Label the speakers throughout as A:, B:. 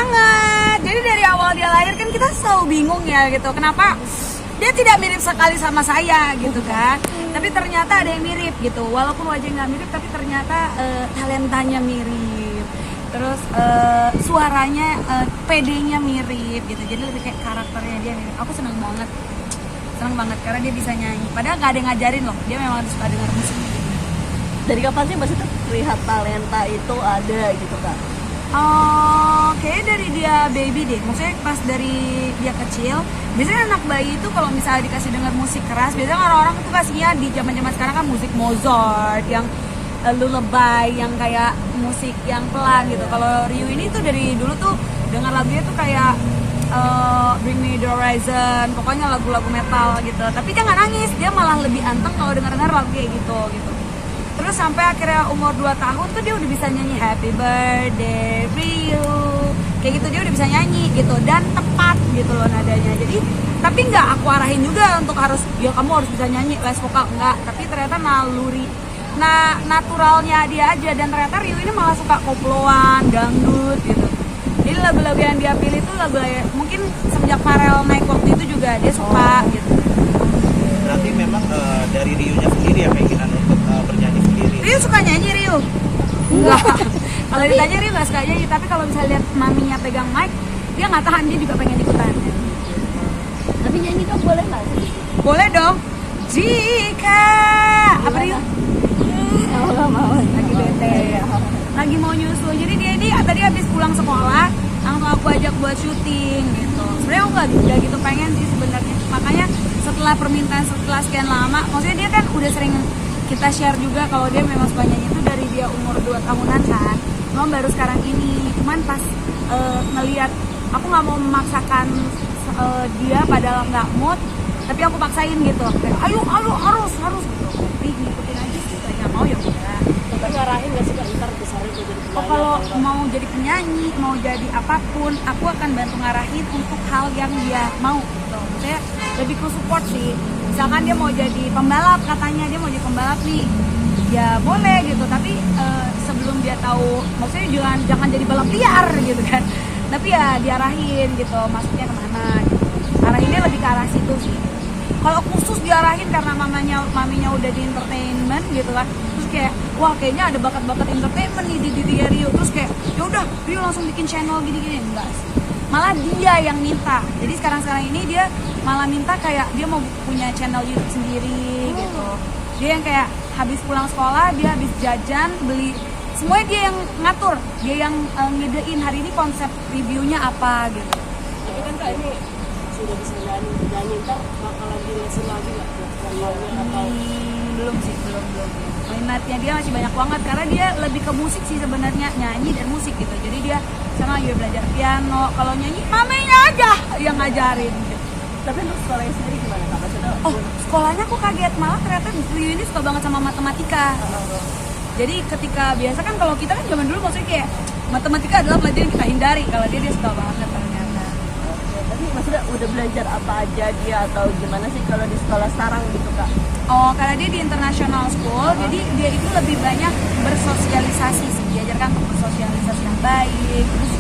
A: banget. Jadi dari awal dia lahir kan kita selalu bingung ya gitu. Kenapa dia tidak mirip sekali sama saya gitu kan. Tapi ternyata ada yang mirip gitu. Walaupun wajahnya nggak mirip tapi ternyata talentanya mirip. Terus suaranya, PD-nya mirip gitu. Jadi lebih kayak karakternya dia mirip. Aku seneng banget karena dia bisa nyanyi. Padahal nggak ada yang ngajarin loh. Dia memang suka denger musik.
B: Dari kapan sih maksudnya terlihat talenta itu ada gitu Kak?
A: Kayaknya dari dia baby deh. Maksudnya pas dari dia kecil. Biasanya anak bayi itu kalau misalnya dikasih dengar musik keras, biasanya orang-orang itu kasihnya di zaman-zaman sekarang kan musik Mozart yang lullaby, yang kayak musik yang pelan gitu. Kalau Ryu ini tuh dari dulu tuh dengar lagunya tuh kayak Bring Me The Horizon, pokoknya lagu-lagu metal gitu. Tapi dia nggak nangis, dia malah lebih anteng kalau dengar-dengar lagu kayak gitu. Terus sampai akhirnya umur 2 tahun tuh dia udah bisa nyanyi Happy Birthday Ryu, kayak gitu dia udah bisa nyanyi gitu dan tepat gitu loh nadanya. Jadi tapi nggak aku arahin juga untuk harus ya kamu harus bisa nyanyi les vokal, enggak. Tapi ternyata naluri, naturalnya dia aja. Dan ternyata Ryu ini malah suka koploan, dangdut gitu. Jadi lagu-lagu yang dia pilih tuh lagu mungkin semenjak Pharrell naik waktu itu juga dia suka gitu.
C: Berarti memang dari Ryu-nya sendiri ya keinginan untuk bernyanyi sendiri.
A: Ryu suka nyanyi Ryu? Enggak. Kalau ditanya Ryu nggak suka nyanyi, tapi kalau misalnya lihat maminya pegang mic, dia nggak tahan, dia juga pengen ikutan.
B: Tapi nyanyi dong boleh nggak sih?
A: Boleh dong. Jika apa Ryu?
B: Nggak mau.
A: Lagi bete ya. Lagi mau nyusul. Jadi dia ini tadi habis pulang sekolah, langsung aku ajak buat syuting gitu. Sebenarnya aku nggak gitu pengen sih sebenarnya. Makanya setelah permintaan setelah sekian lama, maksudnya dia kan udah sering kita share juga kalau dia memang suka nyanyi itu dari dia umur 2 tahunan kan. Memang baru sekarang ini. Cuman pas ngelihat, aku nggak mau memaksakan dia padahal nggak mood, tapi aku paksain gitu. Kayak ayo harus gitu. Tapi ngikutin aja sih. Nggak mau ya udah.
B: Kita ngarahin nggak sih Kak, ntar besarnya jadi penyanyi?
A: Kalau mau jadi penyanyi, mau jadi apapun, aku akan bantu ngarahin untuk hal yang dia mau gitu. Maksudnya lebih ke support sih. Misalkan dia mau jadi pembalap, katanya dia mau jadi pembalap nih, ya boleh gitu. Tapi sebelum dia tahu, maksudnya jangan jadi balap liar gitu kan. Tapi ya diarahin gitu, maksudnya kemana gitu. Arahinnya lebih ke arah situ sih. Kalau khusus diarahin karena maminya udah di entertainment gitu kan, terus kayak wah kayaknya ada bakat-bakat entertainment nih di dia Ryu, terus kayak ya udah Ryu langsung bikin channel gini-gini, enggak sih. Malah dia yang minta. Jadi sekarang ini dia malah minta kayak dia mau punya channel YouTube sendiri gitu. Dia yang kayak habis pulang sekolah, dia habis jajan, beli semuanya dia yang ngatur, dia yang ngidein hari ini konsep reviewnya apa gitu.
B: Tapi kan Kak ini sudah bisa nyanyi, ntar bakalan dilesin lagi nggak buat karyanya atau?
A: Belum. Minatnya dia masih banyak banget karena dia lebih ke musik sih sebenarnya, nyanyi dan musik gitu. Jadi dia sama lagi belajar piano. Kalau nyanyi mamanya aja yang ngajarin gitu.
B: Tapi untuk sekolahnya sendiri gimana Kak? Maksudnya
A: Sekolahnya aku kaget, malah ternyata Ryu ini suka banget sama matematika. Jadi ketika biasa kan kalau kita kan zaman dulu maksudnya kayak matematika adalah pelajaran yang kita hindari, kalau dia suka banget ternyata.
B: tapi maksudnya udah belajar apa aja dia atau gimana sih kalau di sekolah sarang gitu Kak?
A: Karena dia di international school, jadi dia itu lebih banyak bersosialisasi sih, diajarkan untuk bersosialisasi yang baik. Terus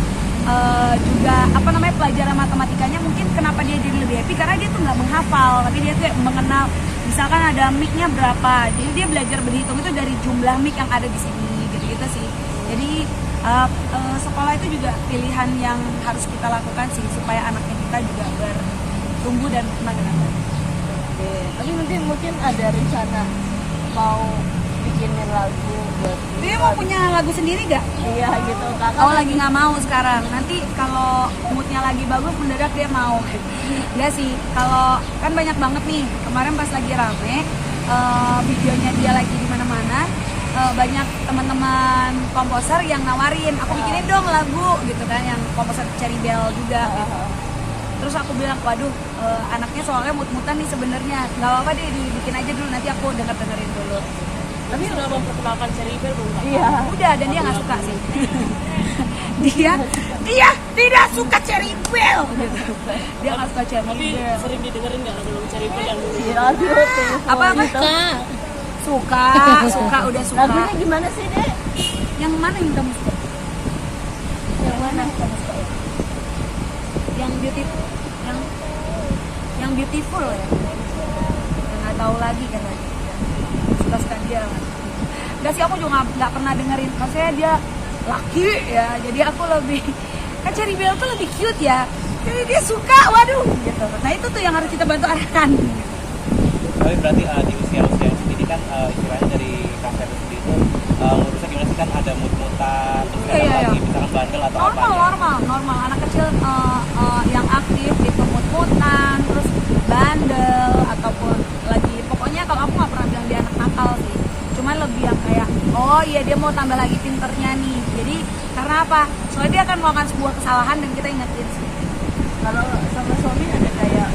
A: juga pelajaran matematikanya mungkin kenapa dia jadi lebih happy karena dia tuh nggak menghafal, tapi dia tuh mengenal. Misalkan ada mic-nya berapa, jadi dia belajar berhitung itu dari jumlah mic yang ada di sini, gitu sih. Jadi sekolah itu juga pilihan yang harus kita lakukan sih supaya anaknya kita juga bertumbuh dan berkembang dengan baik.
B: Oke. Tapi nanti mungkin ada rencana mau bikinin lagu buat
A: Dia mau punya lagu sendiri gak?
B: iya gitu Kak.
A: Lagi nggak mau sekarang. Nanti kalau moodnya lagi bagus mendadak dia mau. Enggak sih, kalau kan banyak banget nih kemarin pas lagi rame videonya dia lagi di mana-mana, banyak teman-teman komposer yang nawarin aku bikinin dong lagu gitu kan, yang komposer Cherry Bell juga gitu. Terus aku bilang waduh, anaknya soalnya mut-mutan nih sebenarnya, nggak apa-apa deh dibikin aja dulu, nanti aku dengerin dulu.
B: Tapi sudah memperkenalkan Cherry Bell belum Kak? Iya.
A: Udah, dan dia nggak suka sih. dia tidak suka Cherry Bell gitu. Dia nggak suka Cherry
B: Tapi
A: Bell.
B: sering didengerin nggak lagu Cherry Bell yang dulu?
D: Di radio tuh.
A: Apa?
D: Suka.
A: Suka, udah suka.
D: Lagunya gimana sih, Dek?
A: Yang mana yang kamu suka?
D: Yang mana kamu suka?
A: beautiful, yang beautiful ya, yang nggak tahu lagi kan lagi, suka dia. Gak sih, aku juga nggak pernah dengerin, maksudnya dia laki ya, jadi aku lebih kan Cherry Bell tuh lebih cute ya, jadi dia suka, waduh gitu. Nah itu tuh yang harus kita bantu arahkan.
C: Tapi berarti di usia-usia yang segini kan istilahnya dari kafe itu sendiri itu ngurusnya gimana sih, kan ada mood-moodan, terus kadang
A: Iya.
C: lagi misalkan bandel atau apa ya?
A: Normal anak kecil yang aktif gitu, mut-mutan, terus bandel ataupun lagi, pokoknya kalau aku nggak pernah bilang dia anak nakal sih, cuman lebih yang kayak oh iya dia mau tambah lagi pinternya nih, jadi karena apa, soalnya dia akan melakukan sebuah kesalahan dan kita ingetin sih.
B: Kalau sama suami ada kayak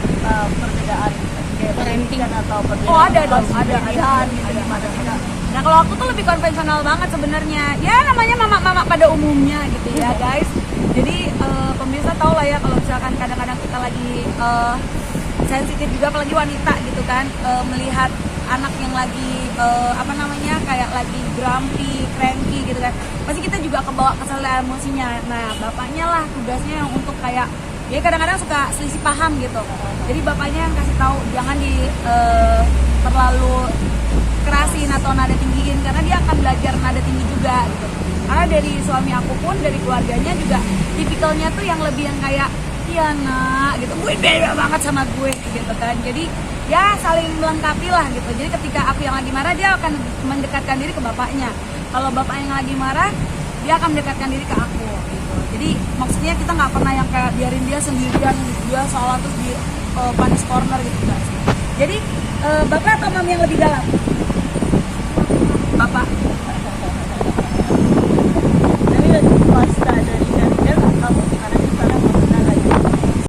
B: perbedaan kayak parenting atau perbedaan?
A: Oh ada dong, ada
B: pilihan gitu gimana?
A: Nah kalau aku tuh lebih konvensional banget sebenarnya, ya namanya mama-mama pada umumnya gitu ya guys. Jadi pemirsa tahu lah ya kalau misalkan kadang-kadang kita lagi sensitif juga, apalagi wanita gitu kan, melihat anak yang lagi apa namanya kayak lagi grumpy, cranky gitu kan, pasti kita juga kebawa kesel emosinya. Nah bapaknya lah tugasnya yang untuk kayak ya kadang-kadang suka selisih paham gitu. Jadi bapaknya yang kasih tahu jangan terlalu kerasin atau nada tinggiin, karena dia akan belajar nada tinggi juga gitu. Karena dari suami aku pun, dari keluarganya juga tipikalnya tuh yang lebih yang kayak iya nak gitu, gue beda banget sama gue gitu kan. Jadi ya saling melengkapi lah gitu. Jadi ketika aku yang lagi marah, dia akan mendekatkan diri ke bapaknya. Kalau bapak yang lagi marah, dia akan mendekatkan diri ke aku gitu. Jadi maksudnya kita nggak pernah yang kayak biarin dia sendirian gitu, dia salah terus di punish corner gitu guys. Jadi bapak atau mami yang lebih galak?